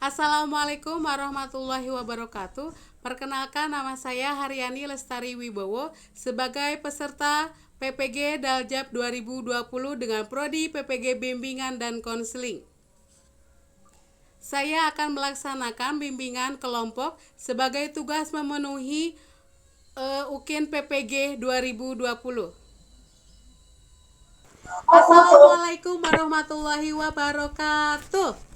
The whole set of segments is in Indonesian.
Assalamualaikum warahmatullahi wabarakatuh. Perkenalkan, nama saya Haryani Lestari Wibowo sebagai peserta PPG Daljab 2020 dengan prodi PPG Bimbingan dan Konseling. Saya akan melaksanakan bimbingan kelompok sebagai tugas memenuhi UKIN PPG 2020. Assalamualaikum warahmatullahi wabarakatuh.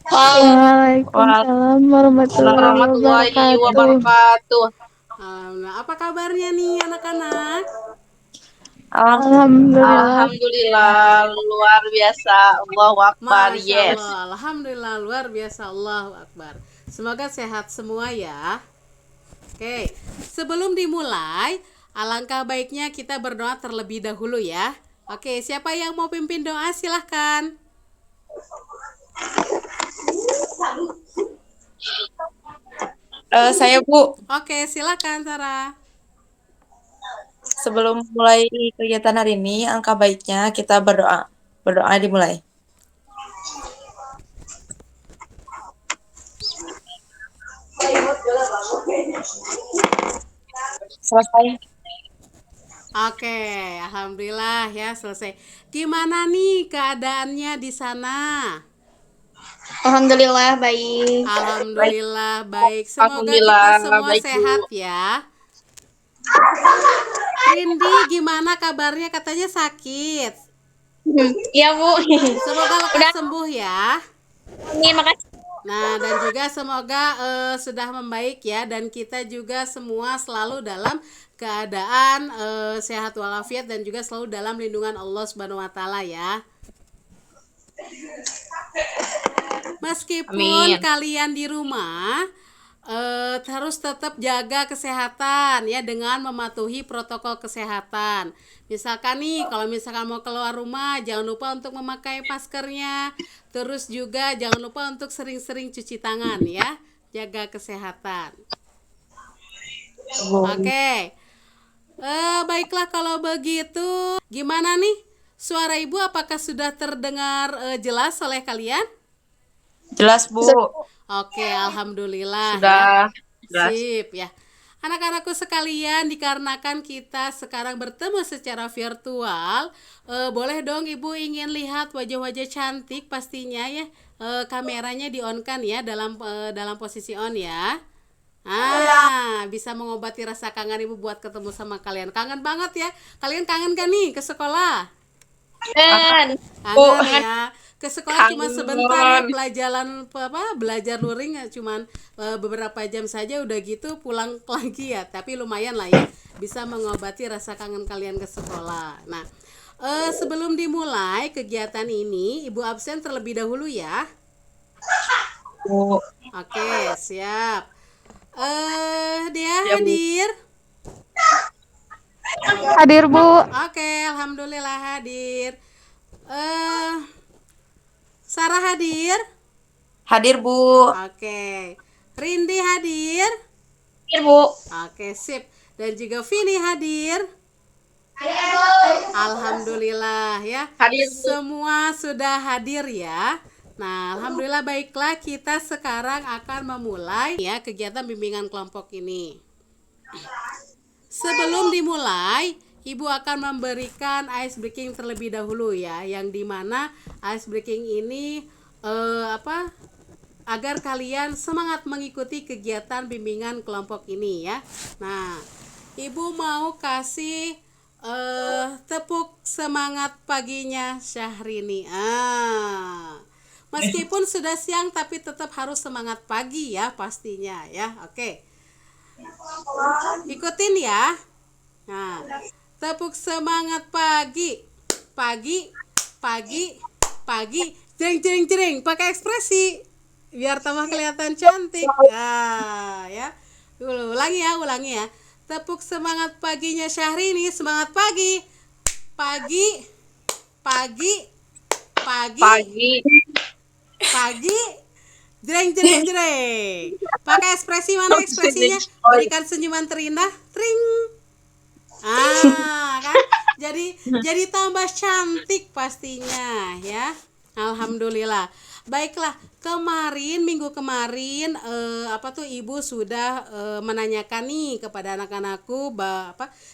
Waalaikumsalam warahmatullahi Warahmatullahi wabarakatuh. wabarakatuh. Nah, apa kabarnya nih anak-anak? Alhamdulillah. Alhamdulillah, luar biasa. Allahu Akbar. Masya Yes. Allah, Alhamdulillah, luar biasa, Allahu Akbar. Semoga sehat semua ya. Oke, sebelum dimulai, alangkah baiknya kita berdoa terlebih dahulu ya. Oke, siapa yang mau pimpin doa silahkan. Saya Bu, Oke, silakan Sarah. sebelum mulai kegiatan hari ini, angka baiknya kita berdoa. Berdoa dimulai. Selesai. Oke, alhamdulillah ya selesai. Gimana nih keadaannya di sana? Alhamdulillah baik. Alhamdulillah baik. Semoga kita Alhamdulillah, semua baik, Bu. sehat ya. Rindi, gimana kabarnya? Katanya sakit. Iya Bu. Semoga lekas Udah. sembuh ya. Amin, makasih. Nah, dan juga semoga sudah membaik ya, dan kita juga semua selalu dalam keadaan sehat walafiat dan juga selalu dalam lindungan Allah Subhanahu wa taala ya. Meskipun Amin. kalian di rumah harus tetap jaga kesehatan ya dengan mematuhi protokol kesehatan. Misalkan nih, kalau misalkan mau keluar rumah, jangan lupa untuk memakai maskernya. Terus juga jangan lupa untuk sering-sering cuci tangan ya. Jaga kesehatan. Oke. Baiklah kalau begitu. Gimana nih? Suara ibu apakah sudah terdengar jelas oleh kalian? Jelas Bu. Oke, alhamdulillah ya. Sudah. Jelas. Sip ya. Anak-anakku sekalian, dikarenakan kita sekarang bertemu secara virtual, boleh dong Ibu ingin lihat wajah-wajah cantik pastinya ya. Kameranya di-on-kan ya dalam posisi on ya. Bisa mengobati rasa kangen Ibu buat ketemu sama kalian. Kangen banget ya. Kalian kangen kan nih ke sekolah? Dan Kangen ya. Ke sekolah cuma Kangen. sebentar ya, belajar luring ya, cuman beberapa jam saja udah gitu pulang lagi ya. Tapi lumayan lah ya, bisa mengobati rasa kangen kalian ke sekolah. Nah, sebelum dimulai kegiatan ini, Ibu absen terlebih dahulu ya. Bu. Oke, siap. Dia Ya, Bu. hadir. hadir Bu. Oke, alhamdulillah hadir. Sarah hadir. Hadir Bu. Oke. Rindi hadir. Hadir Bu. Oke, sip. Dan juga Vini hadir. Alhamdulillah ya. Hadir, Bu. Semua sudah hadir ya. Nah, alhamdulillah baiklah kita sekarang akan memulai ya kegiatan bimbingan kelompok ini. Sebelum dimulai, Ibu akan memberikan ice breaking terlebih dahulu ya, yang dimana ice breaking ini agar kalian semangat mengikuti kegiatan bimbingan kelompok ini ya. Nah, Ibu mau kasih tepuk semangat paginya Syahrini. Meskipun sudah siang tapi tetap harus semangat pagi ya pastinya ya. Oke. Ikutin ya. Nah, tepuk semangat pagi. Pagi, pagi, pagi. Jeng jeng jeng, pakai ekspresi biar tambah kelihatan cantik. Ya. Ulangi ya. Tepuk semangat paginya Syahrini, semangat pagi. Pagi, pagi, pagi, Pagi. pagi. Jreng jreng jreng. Pakai ekspresi, mana ekspresinya? Berikan senyuman terindah. Tring. Kan? Jadi tambah cantik pastinya ya. Alhamdulillah. Baiklah, minggu kemarin Ibu sudah menanyakan nih kepada anak-anakku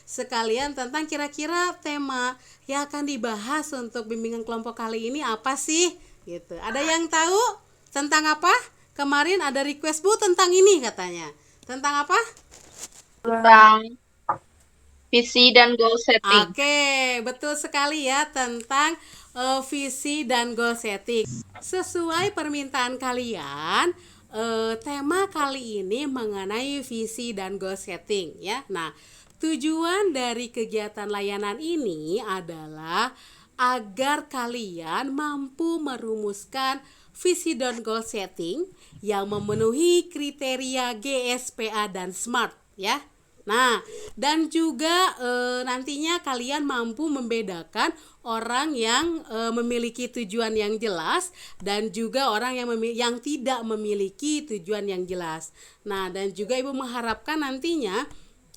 sekalian tentang kira-kira tema yang akan dibahas untuk bimbingan kelompok kali ini apa sih? Gitu. Ada yang tahu tentang apa? Kemarin ada request Bu tentang ini katanya. Tentang apa? Tentang visi dan goal setting. Oke, betul sekali ya tentang visi dan goal setting. Sesuai permintaan kalian, tema kali ini mengenai visi dan goal setting ya. Nah, tujuan dari kegiatan layanan ini adalah agar kalian mampu merumuskan visi dan goal setting yang memenuhi kriteria GSPA dan SMART ya. Nah, dan juga nantinya kalian mampu membedakan orang yang memiliki tujuan yang jelas dan juga orang yang tidak memiliki tujuan yang jelas. Nah, dan juga Ibu mengharapkan nantinya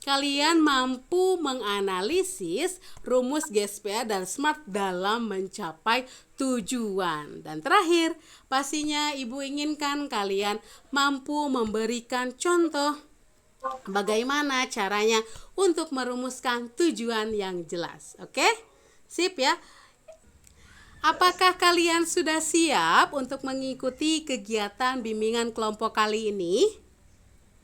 kalian mampu menganalisis rumus GSPA dan SMART dalam mencapai tujuan. Dan terakhir, pastinya Ibu inginkan kalian mampu memberikan contoh bagaimana caranya untuk merumuskan tujuan yang jelas. Oke? Sip ya. Apakah kalian sudah siap untuk mengikuti kegiatan bimbingan kelompok kali ini?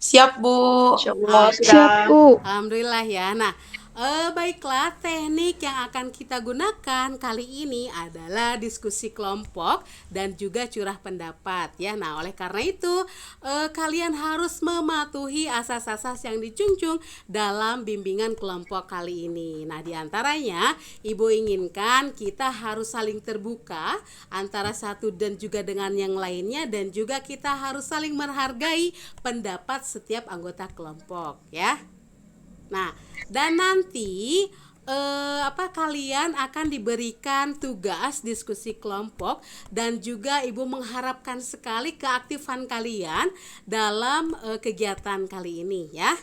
Siap, Bu. Insyaallah Siap, sudah. Bu. Alhamdulillah ya. Nah, baiklah, teknik yang akan kita gunakan kali ini adalah diskusi kelompok dan juga curah pendapat ya. Nah, oleh karena itu kalian harus mematuhi asas-asas yang dijunjung dalam bimbingan kelompok kali ini. Nah, diantaranya Ibu inginkan kita harus saling terbuka antara satu dan juga dengan yang lainnya, dan juga kita harus saling menghargai pendapat setiap anggota kelompok ya. Nah, dan nanti kalian akan diberikan tugas diskusi kelompok, dan juga Ibu mengharapkan sekali keaktifan kalian dalam kegiatan kali ini ya.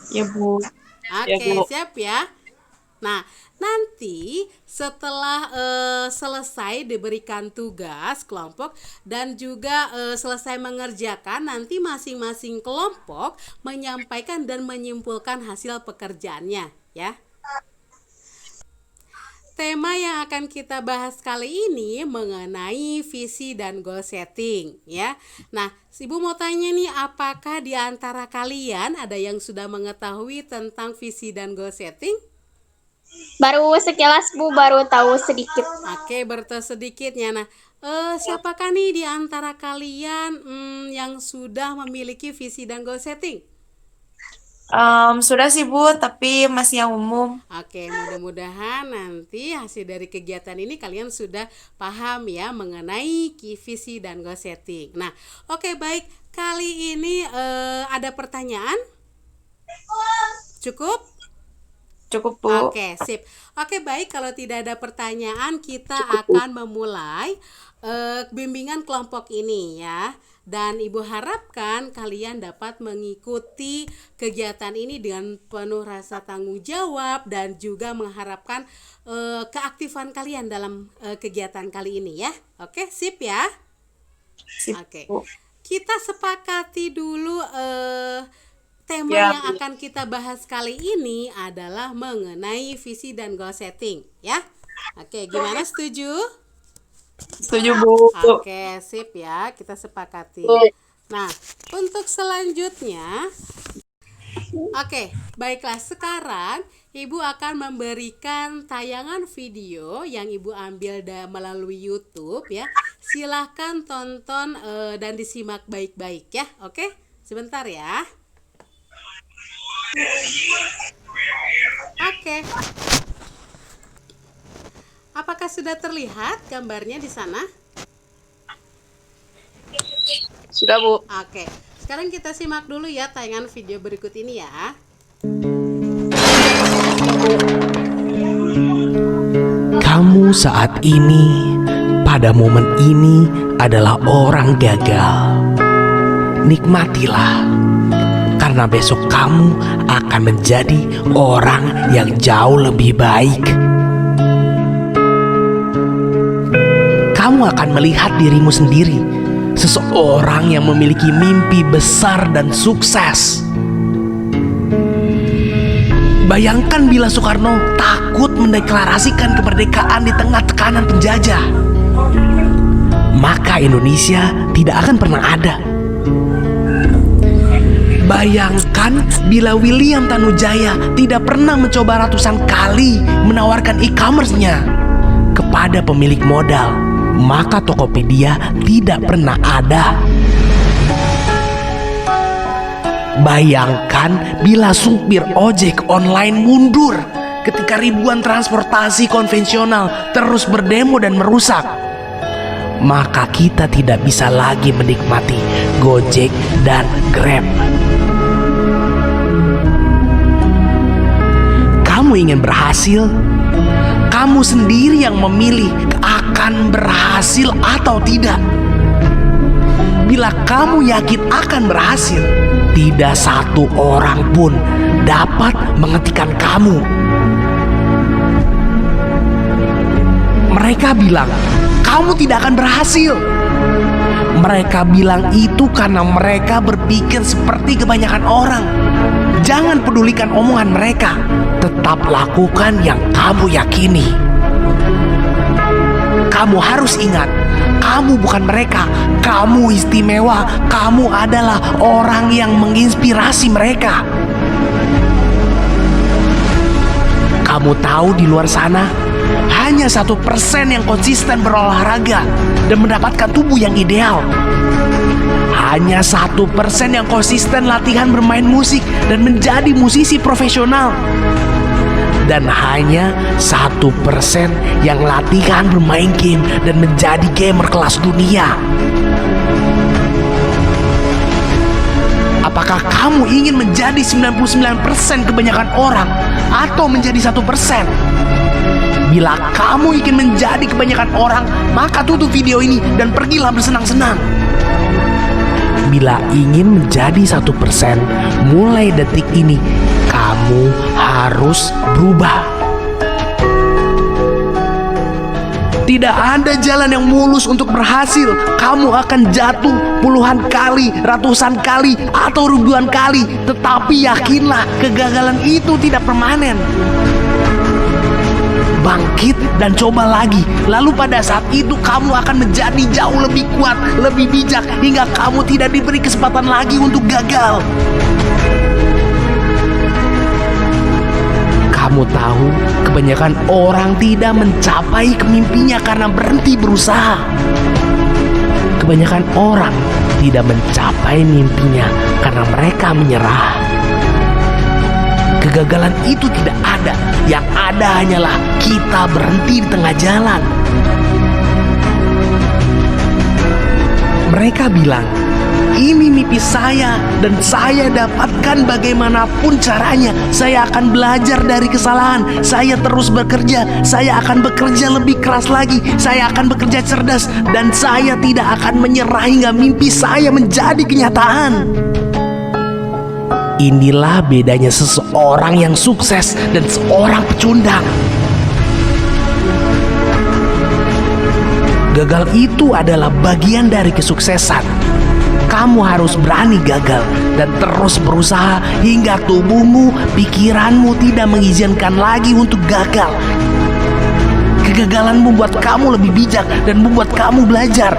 Ya, Bu. Oke, Bu. siap ya. Nah, nanti setelah selesai diberikan tugas kelompok dan juga selesai mengerjakan, nanti masing-masing kelompok menyampaikan dan menyimpulkan hasil pekerjaannya ya. Tema yang akan kita bahas kali ini mengenai visi dan goal setting ya. Nah, Ibu mau tanya nih, apakah di antara kalian ada yang sudah mengetahui tentang visi dan goal setting? Baru sekilas, Bu, baru tahu sedikit. Oke, bertahu sedikitnya. Nah, siapakah nih di antara kalian yang sudah memiliki visi dan goal setting? Sudah sih, Bu, tapi masih yang umum. Oke, mudah-mudahan nanti hasil dari kegiatan ini kalian sudah paham ya mengenai visi dan goal setting. Nah, oke, baik. Kali ini ada pertanyaan? Cukup? Cukup, Bu. Oke, sip. Oke, baik, kalau tidak ada pertanyaan, kita akan memulai bimbingan kelompok ini ya. Dan Ibu harapkan kalian dapat mengikuti kegiatan ini dengan penuh rasa tanggung jawab, dan juga mengharapkan keaktifan kalian dalam kegiatan kali ini ya. Oke, sip ya. Sip, Oke. Bu. Kita sepakati dulu tema Ya, yang Bu. akan kita bahas kali ini adalah mengenai visi dan goal setting ya. Oke, gimana, setuju? Setuju, Bu. Oke, sip ya, kita sepakati. Bu. Nah, untuk selanjutnya, oke, baiklah, sekarang Ibu akan memberikan tayangan video yang Ibu ambil melalui YouTube ya. Silahkan tonton dan disimak baik-baik ya. Oke, sebentar ya. Oke. Apakah sudah terlihat gambarnya di sana? Sudah, Bu. Oke. Sekarang kita simak dulu ya tayangan video berikut ini ya. Kamu saat ini, pada momen ini adalah orang gagal. Nikmatilah, karena besok kamu akan menjadi orang yang jauh lebih baik. kamu akan melihat dirimu sendiri, seseorang yang memiliki mimpi besar dan sukses. Bayangkan bila Soekarno takut mendeklarasikan kemerdekaan di tengah tekanan penjajah, maka Indonesia tidak akan pernah ada. Bayangkan bila William Tanujaya tidak pernah mencoba ratusan kali menawarkan e-commerce-nya kepada pemilik modal, maka Tokopedia tidak pernah ada. Bayangkan bila supir ojek online mundur ketika ribuan transportasi konvensional terus berdemo dan merusak, maka kita tidak bisa lagi menikmati Gojek dan Grab. Kamu ingin berhasil? Kamu sendiri yang memilih akan berhasil atau tidak. Bila kamu yakin akan berhasil, tidak satu orang pun dapat menghentikan kamu. Mereka bilang, kamu tidak akan berhasil. Mereka bilang itu karena mereka berpikir seperti kebanyakan orang. Jangan pedulikan omongan mereka. Tetap lakukan yang kamu yakini. Kamu harus ingat, kamu bukan mereka. Kamu istimewa. Kamu adalah orang yang menginspirasi mereka. Kamu tahu di luar sana, hanya 1% yang konsisten berolahraga dan mendapatkan tubuh yang ideal. Hanya 1% yang konsisten latihan bermain musik dan menjadi musisi profesional. Dan hanya 1% yang latihan bermain game dan menjadi gamer kelas dunia. Apakah kamu ingin menjadi 99% kebanyakan orang atau menjadi 1%? Bila kamu ingin menjadi kebanyakan orang, maka tutup video ini dan pergilah bersenang-senang. Bila ingin menjadi 1%, mulai detik ini kamu harus berubah. Tidak ada jalan yang mulus untuk berhasil. Kamu akan jatuh puluhan kali, ratusan kali, atau ribuan kali. Tetapi yakinlah, kegagalan itu tidak permanen. Bangkit dan coba lagi. Lalu pada saat itu kamu akan menjadi jauh lebih kuat, lebih bijak, hingga kamu tidak diberi kesempatan lagi untuk gagal. Kamu tahu, kebanyakan orang tidak mencapai mimpinya karena berhenti berusaha. Kebanyakan orang tidak mencapai mimpinya karena mereka menyerah. Kegagalan itu tidak ada. Yang ada hanyalah kita berhenti di tengah jalan. Mereka bilang, ini mimpi saya dan saya dapatkan bagaimanapun caranya. Saya akan belajar dari kesalahan. Saya terus bekerja. Saya akan bekerja lebih keras lagi. Saya akan bekerja cerdas. Dan saya tidak akan menyerah hingga mimpi saya menjadi kenyataan. Inilah bedanya seseorang yang sukses dan seorang pecundang. Gagal itu adalah bagian dari kesuksesan. Kamu harus berani gagal dan terus berusaha hingga tubuhmu, pikiranmu tidak mengizinkan lagi untuk gagal. Kegagalan membuat kamu lebih bijak dan membuat kamu belajar.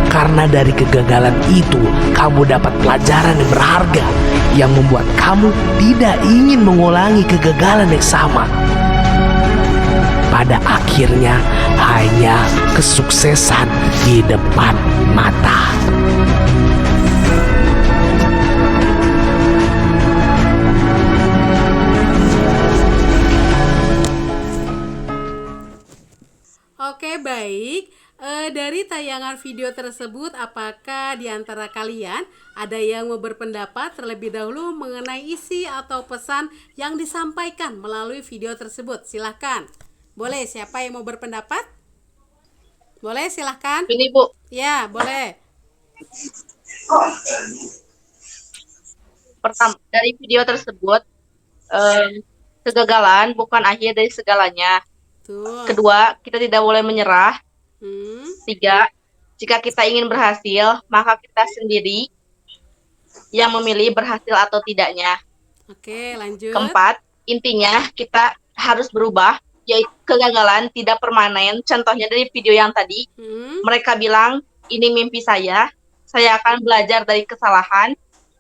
Karena dari kegagalan itu, kamu dapat pelajaran yang berharga yang membuat kamu tidak ingin mengulangi kegagalan yang sama. Pada akhirnya, hanya kesuksesan di depan mata. Oke, baik. Dari tayangan video tersebut, apakah di antara kalian ada yang mau berpendapat terlebih dahulu mengenai isi atau pesan yang disampaikan melalui video tersebut? Silahkan. Boleh, siapa yang mau berpendapat? Boleh, silahkan. Ini Bu, Ya, boleh. pertama dari video tersebut, kegagalan bukan akhir dari segalanya. Tuh. Kedua, kita tidak boleh menyerah. Hmm. 3, jika kita ingin berhasil, maka kita sendiri yang memilih berhasil atau tidaknya. Oke, lanjut. 4, intinya kita harus berubah, yaitu kegagalan tidak permanen. Contohnya dari video yang tadi, mereka bilang, ini mimpi saya akan belajar dari kesalahan,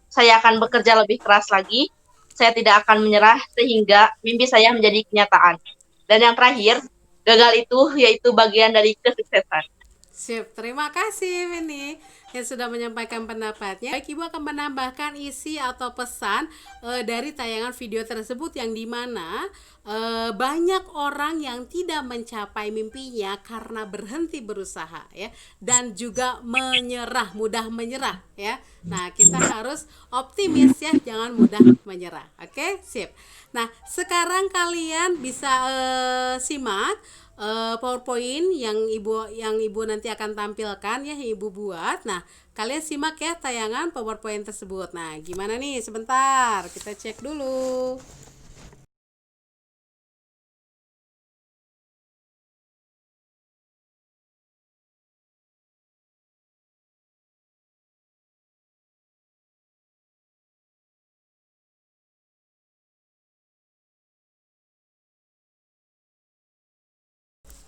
saya akan bekerja lebih keras lagi, saya tidak akan menyerah sehingga mimpi saya menjadi kenyataan. Dan yang terakhir, gagal itu yaitu bagian dari kesuksesan. Sip, terima kasih Winnie yang sudah menyampaikan pendapatnya. Baik, Ibu akan menambahkan isi atau pesan dari tayangan video tersebut yang dimana banyak orang yang tidak mencapai mimpinya karena berhenti berusaha ya, dan juga menyerah, mudah menyerah ya. Nah, kita harus optimis ya, jangan mudah menyerah. Oke, sip. Nah, sekarang kalian bisa simak PowerPoint yang ibu nanti akan tampilkan ya, yang ibu buat. Nah, kalian simak ya tayangan PowerPoint tersebut. Nah, gimana nih? Sebentar, kita cek dulu.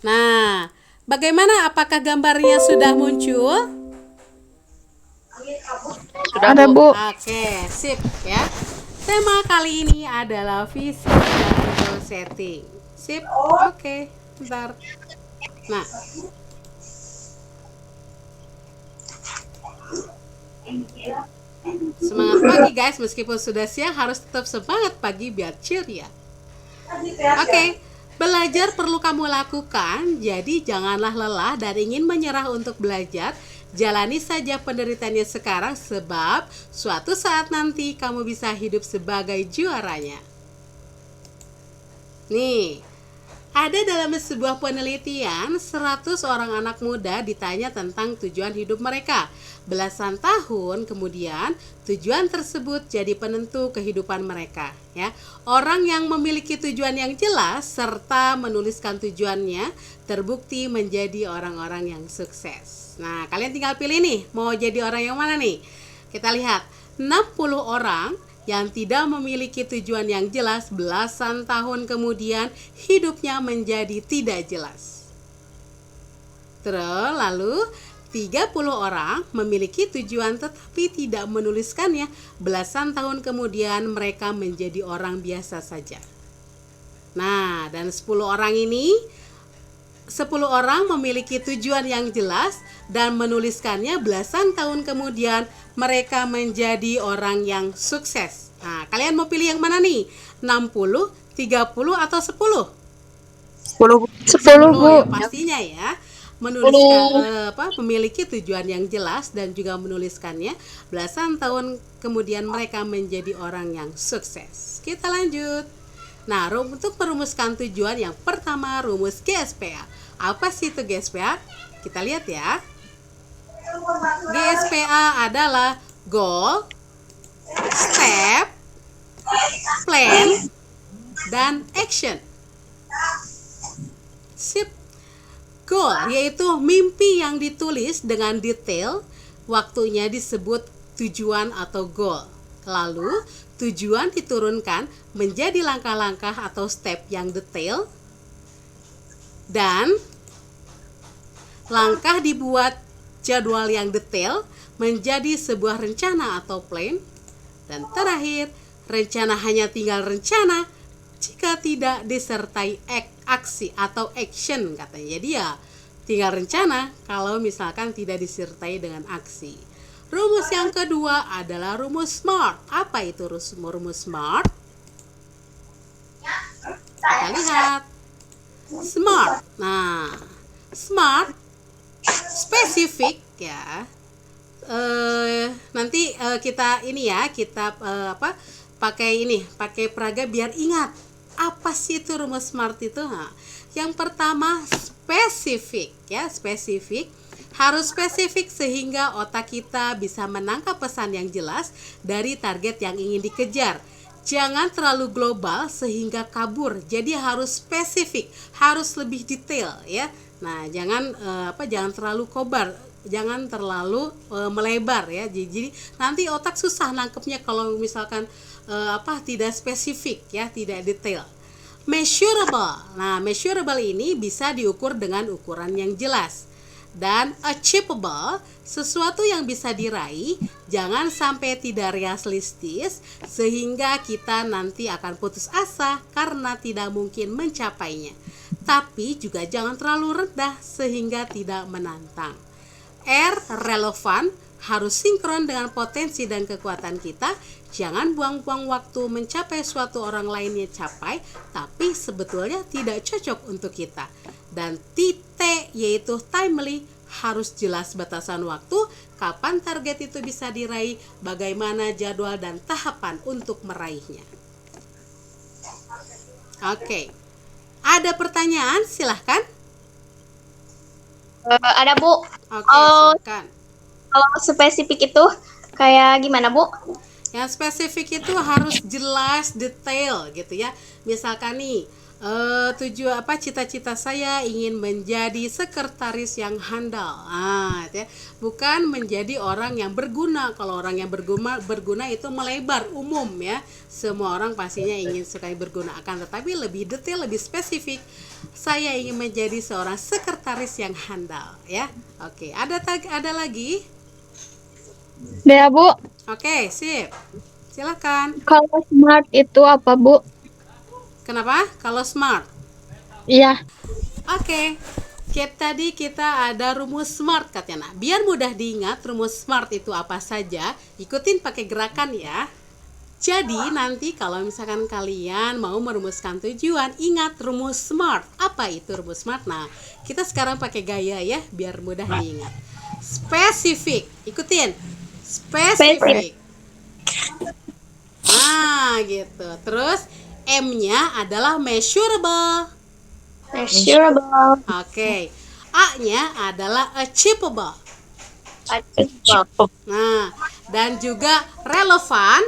Nah, bagaimana? Apakah gambarnya sudah muncul? Sudah, Ada, Bu. Oke, sip ya. Tema kali ini adalah visi dan goal setting. Sip, oke, bentar. Nah, semangat pagi guys, meskipun sudah siang harus tetap semangat pagi biar ceria. Oke, belajar perlu kamu lakukan, jadi janganlah lelah dan ingin menyerah untuk belajar. Jalani saja penderitaannya sekarang, sebab suatu saat nanti kamu bisa hidup sebagai juaranya. Nih, ada dalam sebuah penelitian 100 orang anak muda ditanya tentang tujuan hidup mereka. Belasan tahun kemudian tujuan tersebut jadi penentu kehidupan mereka ya. Orang yang memiliki tujuan yang jelas serta menuliskan tujuannya terbukti menjadi orang-orang yang sukses. Nah, kalian tinggal pilih nih, mau jadi orang yang mana nih? Kita lihat, 60 orang yang tidak memiliki tujuan yang jelas belasan tahun kemudian hidupnya menjadi tidak jelas. Terus lalu 30 orang memiliki tujuan tetapi tidak menuliskannya. Belasan tahun kemudian mereka menjadi orang biasa saja. Nah, dan 10 orang ini 10 orang memiliki tujuan yang jelas dan menuliskannya. Belasan tahun kemudian mereka menjadi orang yang sukses. Nah, kalian mau pilih yang mana nih? 60, 30 atau 10? 10, Bu. Ya, pastinya ya. Menuliskan memiliki tujuan yang jelas dan juga menuliskannya. Belasan tahun kemudian mereka menjadi orang yang sukses. Kita lanjut. Nah, untuk merumuskan tujuan yang pertama, rumus GSPA. Apa sih itu GSPA? Kita lihat ya. GSPA adalah goal, step, plan, dan action. Sip. Goal yaitu mimpi yang ditulis dengan detail, waktunya disebut tujuan atau goal. Lalu, tujuan diturunkan menjadi langkah-langkah atau step yang detail, dan langkah dibuat jadwal yang detail menjadi sebuah rencana atau plan. Dan terakhir, rencana hanya tinggal rencana jika tidak disertai aksi atau action katanya. Jadi ya tinggal rencana kalau misalkan tidak disertai dengan aksi. Rumus yang kedua adalah rumus SMART. Apa itu rumus SMART? Kita lihat. SMART. Nah, SMART spesifik ya. Nanti kita ini ya, kita pakai peraga biar ingat. Apa sih itu rumus SMART itu? Nah, yang pertama spesifik ya, spesifik. Harus spesifik sehingga otak kita bisa menangkap pesan yang jelas dari target yang ingin dikejar. Jangan terlalu global sehingga kabur. Jadi harus spesifik, harus lebih detail ya. Nah, jangan terlalu kobar, jangan terlalu melebar ya. Jadi nanti otak susah nangkepnya kalau misalkan tidak spesifik ya, tidak detail. Measurable. Nah, measurable ini bisa diukur dengan ukuran yang jelas. Dan achievable, sesuatu yang bisa diraih, jangan sampai tidak realistis sehingga kita nanti akan putus asa karena tidak mungkin mencapainya. Tapi juga jangan terlalu rendah sehingga tidak menantang. R, relevan, harus sinkron dengan potensi dan kekuatan kita. Jangan buang-buang waktu mencapai suatu orang lainnya capai, tapi sebetulnya tidak cocok untuk kita. Dan T, yaitu timely, harus jelas batasan waktu, kapan target itu bisa diraih, bagaimana jadwal dan tahapan untuk meraihnya. Oke. Ada pertanyaan? Silahkan. Ada Bu. Oke, silakan. Kalau spesifik itu kayak gimana Bu? Yang spesifik itu harus jelas, detail gitu ya. Misalkan nih, cita-cita saya ingin menjadi sekretaris yang handal. Gitu ya. Bukan menjadi orang yang berguna. Kalau orang yang berguna itu melebar, umum ya. Semua orang pastinya ingin sekali berguna, akan tetapi lebih detail, lebih spesifik. Saya ingin menjadi seorang sekretaris yang handal ya. Oke, ada lagi? Ya, Bu. Oke, sip. Silakan. Kalau smart itu apa, Bu? Kenapa? Kalau smart. Iya. Oke. Tadi kita ada rumus smart katanya. Nah, biar mudah diingat rumus smart itu apa saja, ikutin pakai gerakan ya. Jadi nanti kalau misalkan kalian mau merumuskan tujuan, ingat rumus smart. Apa itu rumus smart? Nah, kita sekarang pakai gaya ya, biar mudah diingat. Spesifik. Ikutin. Spesifik. Nah, gitu. Terus M-nya adalah measurable. Measurable. Oke. A-nya adalah achievable. Nah, dan juga relevan.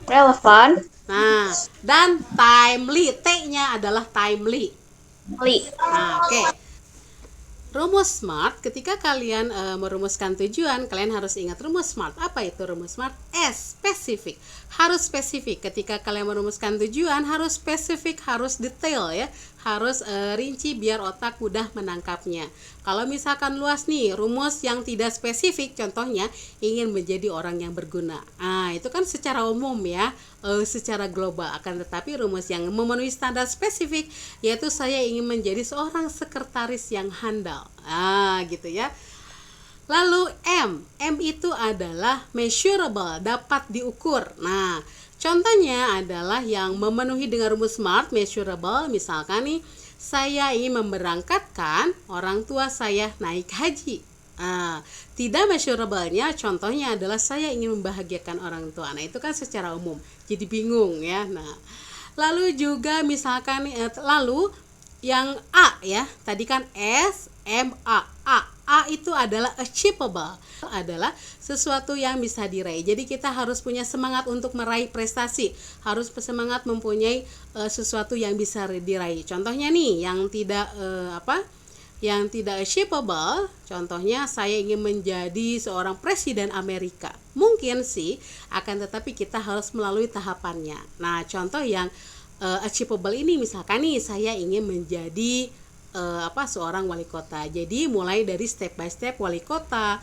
Relevan. Nah, dan timely. T-nya adalah timely. Nah, oke. Rumus SMART, ketika kalian merumuskan tujuan, kalian harus ingat rumus SMART. Apa itu rumus SMART? S, spesifik. Harus spesifik. Ketika kalian merumuskan tujuan, harus spesifik, harus detail ya. Harus rinci biar otak mudah menangkapnya. Kalau misalkan luas nih, rumus yang tidak spesifik, contohnya ingin menjadi orang yang berguna. Itu kan secara umum ya, secara global. Akan tetapi rumus yang memenuhi standar spesifik, yaitu saya ingin menjadi seorang sekretaris yang handal. Gitu ya. Lalu M itu adalah measurable, dapat diukur. Nah, contohnya adalah yang memenuhi dengan rumus SMART, measurable, misalkan nih, saya ingin memberangkatkan orang tua saya naik haji. Tidak measurable-nya contohnya adalah saya ingin membahagiakan orang tua. Nah, itu kan secara umum. Jadi bingung ya. Nah, lalu juga misalkan lalu yang A ya, tadi kan S, M, A. A itu adalah achievable, adalah sesuatu yang bisa diraih. Jadi kita harus punya semangat untuk meraih prestasi, harus semangat mempunyai sesuatu yang bisa diraih. Contohnya nih, yang tidak yang tidak achievable, contohnya saya ingin menjadi seorang presiden Amerika. Mungkin sih, akan tetapi kita harus melalui tahapannya. Nah, contoh yang achievable ini misalkan nih, saya ingin menjadi seorang wali kota. Jadi mulai dari step by step wali kota,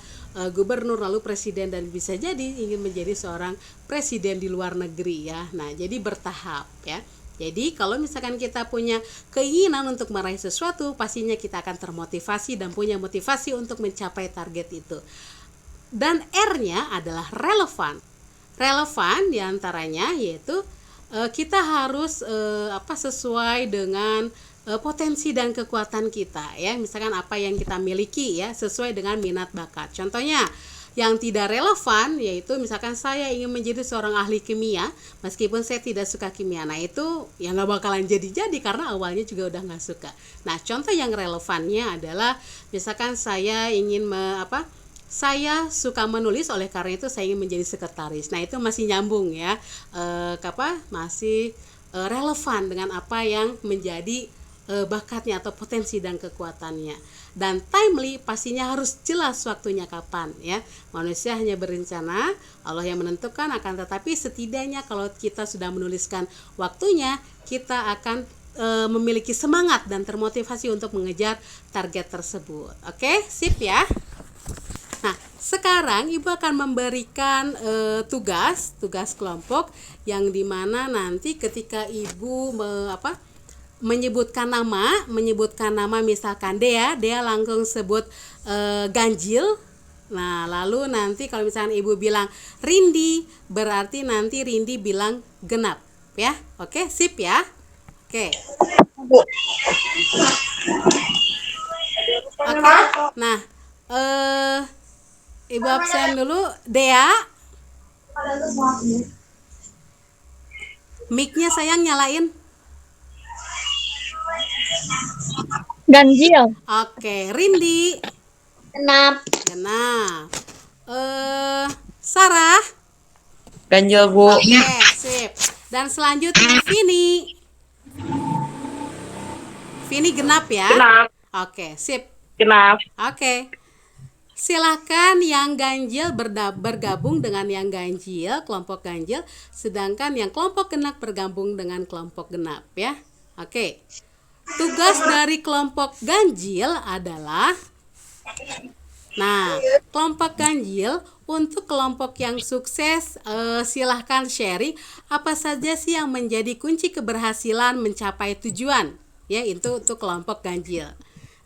gubernur, lalu presiden, dan bisa jadi ingin menjadi seorang presiden di luar negeri ya. Nah, jadi bertahap ya. Jadi kalau misalkan kita punya keinginan untuk meraih sesuatu, pastinya kita akan termotivasi dan punya motivasi untuk mencapai target itu. Dan R-nya adalah relevan. Relevan diantaranya yaitu kita harus sesuai dengan potensi dan kekuatan kita ya. Misalkan apa yang kita miliki ya, sesuai dengan minat bakat. Contohnya yang tidak relevan yaitu misalkan saya ingin menjadi seorang ahli kimia meskipun saya tidak suka kimia. Nah, itu ya nggak bakalan jadi karena awalnya juga udah nggak suka. Nah, contoh yang relevannya adalah misalkan saya ingin saya suka menulis, oleh karena itu saya ingin menjadi sekretaris. Nah, itu masih nyambung ya, masih relevan dengan apa yang menjadi bakatnya atau potensi dan kekuatannya. Dan timely pastinya harus jelas waktunya kapan ya. Manusia hanya berencana, Allah yang menentukan, akan tetapi setidaknya kalau kita sudah menuliskan waktunya, kita akan memiliki semangat dan termotivasi untuk mengejar target tersebut. Oke, sip ya. Nah, sekarang Ibu akan memberikan tugas kelompok yang dimana nanti ketika Ibu menyebutkan nama misalkan Dea langsung sebut ganjil. Nah, lalu nanti kalau misalkan Ibu bilang Rindi, berarti nanti Rindi bilang genap ya. Oke, sip ya. Oke. Oke. Nah, Ibu absen dulu. Dea, mic-nya sayang nyalain. Ganjil. Oke, Rindi. Genap. Genap. Sarah. Ganjil, Bu. Oke, sip. Dan selanjutnya Vini. Vini genap ya. Genap. Oke, sip. Genap. Oke. Silahkan yang ganjil bergabung dengan yang ganjil, kelompok ganjil, sedangkan yang kelompok genap bergabung dengan kelompok genap ya. Oke. Tugas dari kelompok ganjil adalah, nah, kelompok ganjil untuk kelompok yang sukses, silahkan sharing apa saja sih yang menjadi kunci keberhasilan mencapai tujuan ya, itu untuk kelompok ganjil.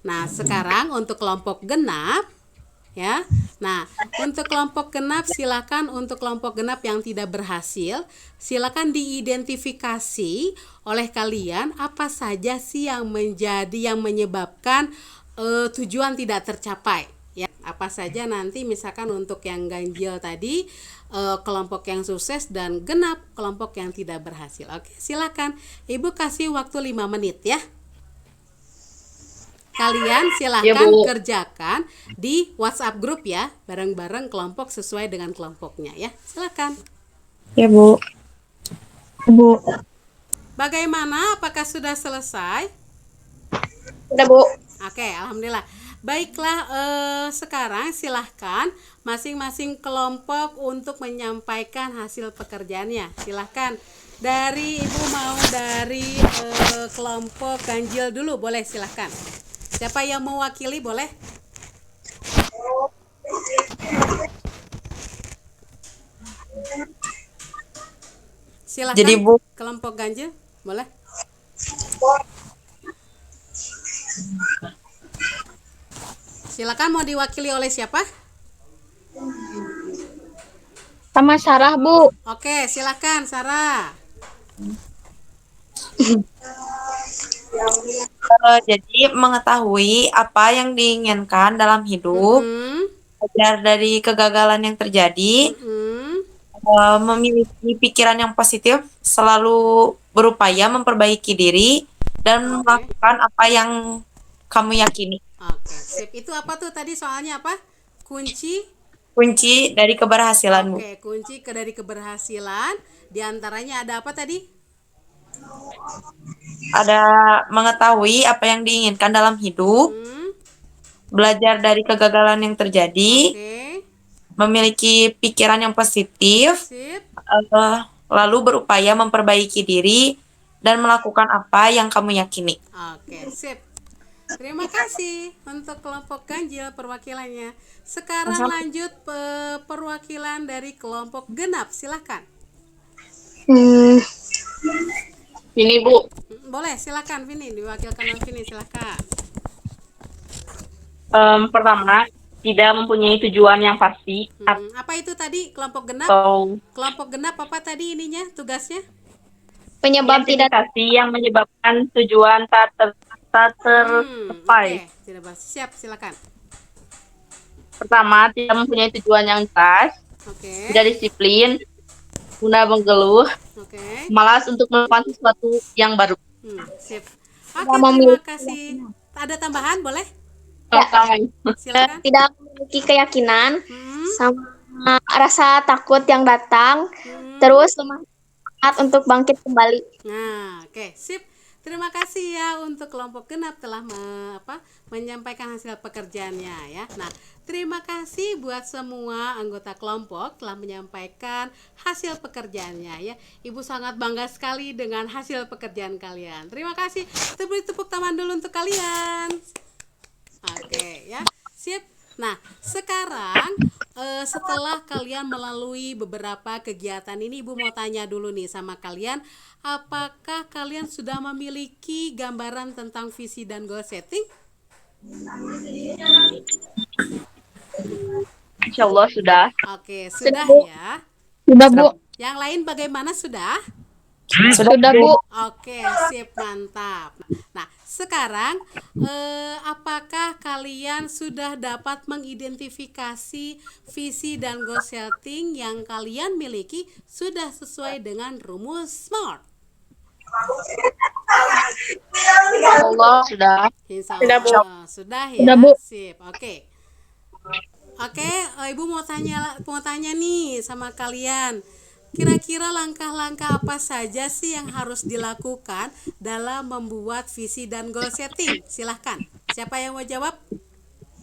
Nah, sekarang untuk kelompok genap ya. Nah, untuk kelompok genap silakan, untuk kelompok genap yang tidak berhasil silakan diidentifikasi oleh kalian apa saja sih yang menyebabkan tujuan tidak tercapai ya. Apa saja nanti misalkan untuk yang ganjil tadi kelompok yang sukses dan genap kelompok yang tidak berhasil. Oke, silakan. Ibu kasih waktu 5 menit ya. Kalian silahkan kerjakan di WhatsApp grup ya, bareng-bareng kelompok sesuai dengan kelompoknya ya. Silakan. Ya, Bu. Bu. Bagaimana? Apakah sudah selesai? Udah, Bu. Oke, alhamdulillah. Baiklah, sekarang silahkan masing-masing kelompok untuk menyampaikan hasil pekerjaannya. Silahkan. Dari Ibu mau dari kelompok ganjil dulu, boleh silahkan. Siapa yang mewakili boleh? Silahkan. Jadi, Bu, Kelompok ganjil boleh? Silakan, mau diwakili oleh siapa? Sama Sarah, Bu. Oke, silakan Sarah. jadi mengetahui apa yang diinginkan dalam hidup, belajar dari kegagalan yang terjadi, memiliki pikiran yang positif, selalu berupaya memperbaiki diri, dan melakukan apa yang kamu yakini. Oke, sip. Itu apa tuh tadi soalnya apa? Kunci dari keberhasilanmu. Oke, kunci dari keberhasilan. Di antaranya ada apa tadi? Ada mengetahui apa yang diinginkan dalam hidup, belajar dari kegagalan yang terjadi, Oke, memiliki pikiran yang positif, sip. lalu berupaya memperbaiki diri, dan melakukan apa yang kamu yakini. Oke, sip. Terima kasih untuk kelompok ganjil perwakilannya. Sekarang lanjut perwakilan dari kelompok genap, silakan. Ini, Bu. Boleh, silakan Vini, diwakilkan oleh Vini, silakan. Pertama, tidak mempunyai tujuan yang pasti Apa itu tadi kelompok genap? atau Kelompok genap apa tadi ininya tugasnya? Penyebab tidak identifikasi yang menyebabkan tujuan tak tercapai. Oke, tidak bahas. Siap, silakan. Pertama, tidak mempunyai tujuan yang jelas, Oke. tidak disiplin, mudah mengeluh, Oke. malas untuk melakukan sesuatu yang baru. Sip. Oke, terima kasih. Ada tambahan boleh? Silakan. tidak memiliki keyakinan sama rasa takut yang datang, terus lemah semangat untuk bangkit kembali. Nah, oke, sip. terima kasih ya untuk kelompok genap telah menyampaikan hasil pekerjaannya ya. Nah, terima kasih buat semua anggota kelompok telah menyampaikan hasil pekerjaannya ya. Ibu sangat bangga sekali dengan hasil pekerjaan kalian. Terima kasih. Kita beri tepuk tangan dulu untuk kalian. Oke ya, sip. Nah, sekarang setelah kalian melalui beberapa kegiatan ini, Ibu mau tanya dulu nih sama kalian, apakah kalian sudah memiliki gambaran tentang visi dan goal setting? Insya Allah sudah. Oke, sudah Bu. ya. Sudah, Bu. Yang lain bagaimana, sudah? Sudah, Bu. Oke, sip, mantap. Nah, sekarang apakah kalian sudah dapat mengidentifikasi visi dan goal setting yang kalian miliki sudah sesuai dengan rumus SMART? Insya Allah sudah. Insya Sudah, Bu. Allah, sudah ya. Sudah, Bu. Sip, oke. Oke, Ibu mau tanya nih sama kalian. Kira-kira langkah-langkah apa saja sih yang harus dilakukan dalam membuat visi dan goal setting? Silahkan. Siapa yang mau jawab?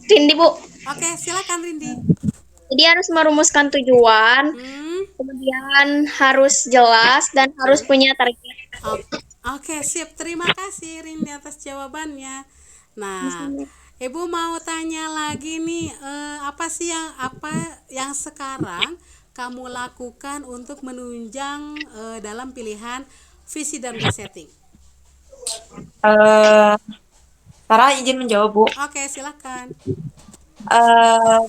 Rindi, Bu. Oke, silakan Rindi. Jadi harus merumuskan tujuan, kemudian harus jelas dan harus punya target. Oke, sip. Terima kasih Rindi atas jawabannya. Nah, Ibu mau tanya lagi nih, apa yang sekarang kamu lakukan untuk menunjang dalam pilihan visi dan goal setting? Sarah izin menjawab, Bu. Oke, silakan.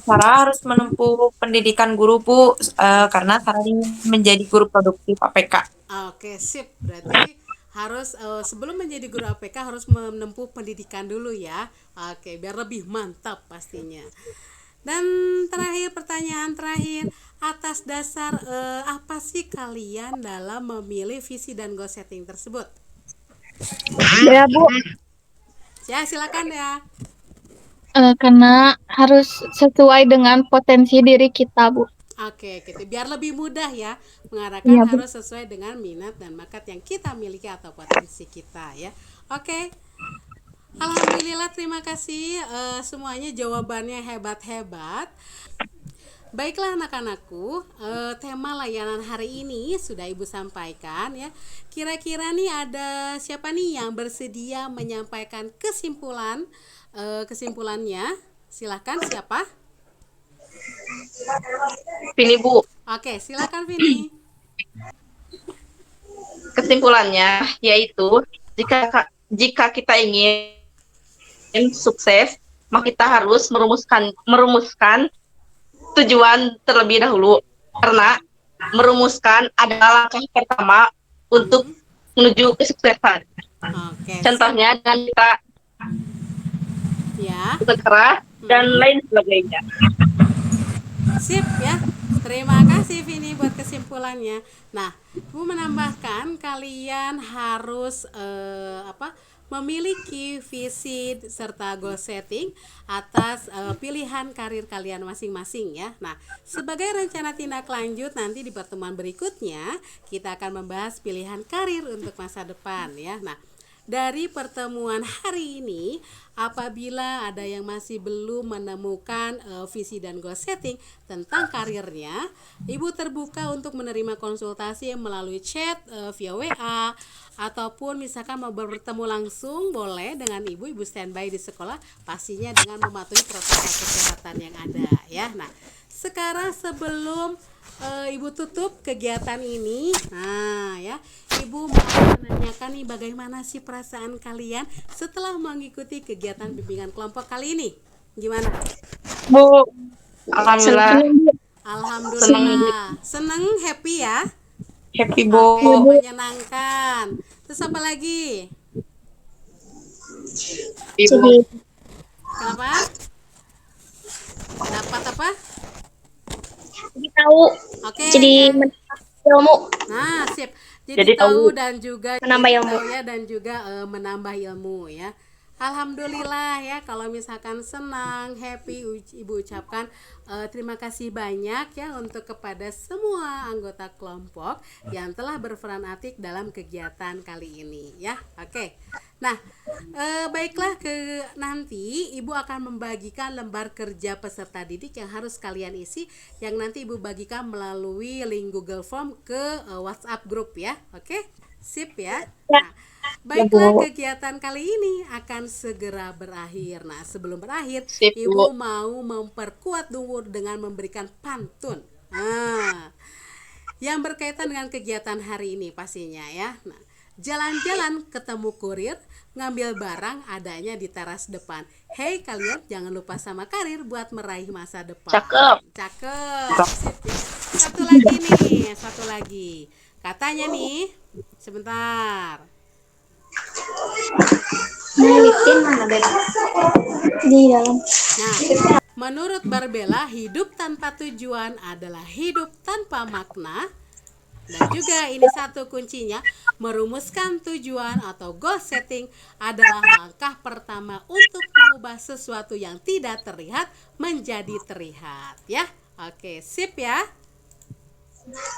Sarah harus menempuh pendidikan guru, Bu, karena Sarah ingin menjadi guru produktif APK. Oke, sip. Berarti harus sebelum menjadi guru APK harus menempuh pendidikan dulu ya. Oke, biar lebih mantap pastinya. Dan pertanyaan terakhir, atas dasar apa sih kalian dalam memilih visi dan goal setting tersebut? Ya, Bu. Ya, silakan ya. Karena harus sesuai dengan potensi diri kita, Bu. Oke, gitu. Biar lebih mudah ya mengarahkan Iya, Bu. harus sesuai dengan minat dan bakat yang kita miliki atau potensi kita ya. Oke. Alhamdulillah, terima kasih semuanya, jawabannya hebat-hebat. Baiklah anak-anakku, tema layanan hari ini sudah Ibu sampaikan ya. Kira-kira nih ada siapa nih yang bersedia menyampaikan kesimpulannya? Silahkan, siapa? Ini Bu, Oke, silakan Vini. kesimpulannya yaitu jika kita ingin sukses, maka kita harus merumuskan tujuan terlebih dahulu, karena merumuskan adalah langkah pertama untuk menuju kesuksesan. Oke. Contohnya dengan kita Ya. bekerja dan lain sebagainya. Sip ya. Terima kasih Vini buat kesimpulannya. Nah, Bu menambahkan kalian harus memiliki visi serta goal setting atas pilihan karir kalian masing-masing ya. Nah, sebagai rencana tindak lanjut nanti di pertemuan berikutnya kita akan membahas pilihan karir untuk masa depan ya. Nah, dari pertemuan hari ini, apabila ada yang masih belum menemukan visi dan goal setting tentang karirnya, Ibu terbuka untuk menerima konsultasi melalui chat via WA, ataupun misalkan mau bertemu langsung boleh dengan Ibu standby di sekolah, pastinya dengan mematuhi protokol kesehatan yang ada ya. Nah, sekarang sebelum Ibu tutup kegiatan ini, nah ya, Ibu mau menanyakan nih bagaimana sih perasaan kalian setelah mengikuti kegiatan bimbingan kelompok kali ini? Gimana? Bu. Alhamdulillah. Alhamdulillah. Seneng, happy ya? Happy, Oke, Bu. menyenangkan. Terus apa lagi? Jadi Kenapa? Dapat apa? tahu, Oke. jadi menambah ilmu. Nah, sip. Jadi Tahu tahu. dan juga Menambah jadi ilmu. tahu ya, dan juga menambah ilmu ya. Alhamdulillah ya, kalau misalkan senang, happy, Ibu ucapkan terima kasih banyak ya untuk kepada semua anggota kelompok yang telah berperan aktif dalam kegiatan kali ini ya. Oke. Nah, baiklah, nanti Ibu akan membagikan lembar kerja peserta didik yang harus kalian isi, yang nanti Ibu bagikan melalui link Google Form ke WhatsApp grup ya. Oke? Sip ya. Nah, baiklah, kegiatan kali ini akan segera berakhir. Nah, sebelum berakhir, Sip, Ibu Bu. mau memperkuat dulu dengan memberikan pantun. Nah, yang berkaitan dengan kegiatan hari ini pastinya ya. Nah, jalan-jalan ketemu kurir, ngambil barang adanya di teras depan. Hei kalian, jangan lupa sama karir buat meraih masa depan. Cakep. Cakep. Sip, ya. Satu lagi nih, satu lagi. Katanya nih, sebentar. Di dalam. Nah, menurut Barbella, hidup tanpa tujuan adalah hidup tanpa makna. Dan juga ini satu kuncinya, merumuskan tujuan atau goal setting adalah langkah pertama untuk mengubah sesuatu yang tidak terlihat menjadi terlihat ya. Oke, sip ya.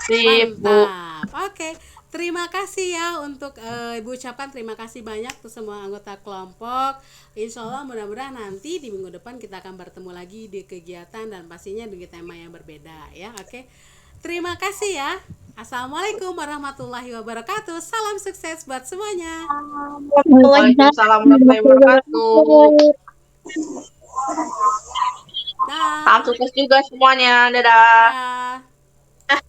Sip, Bu. Mantap. Oke, terima kasih ya untuk Ibu ucapkan terima kasih banyak ke semua anggota kelompok. Insya Allah mudah-mudahan nanti di minggu depan kita akan bertemu lagi di kegiatan dan pastinya dengan tema yang berbeda ya. Oke, terima kasih ya. Assalamualaikum warahmatullahi wabarakatuh. Salam sukses buat semuanya. Waalaikumsalam warahmatullahi wabarakatuh. Dah. Salam sukses juga semuanya. Dadah. Dah.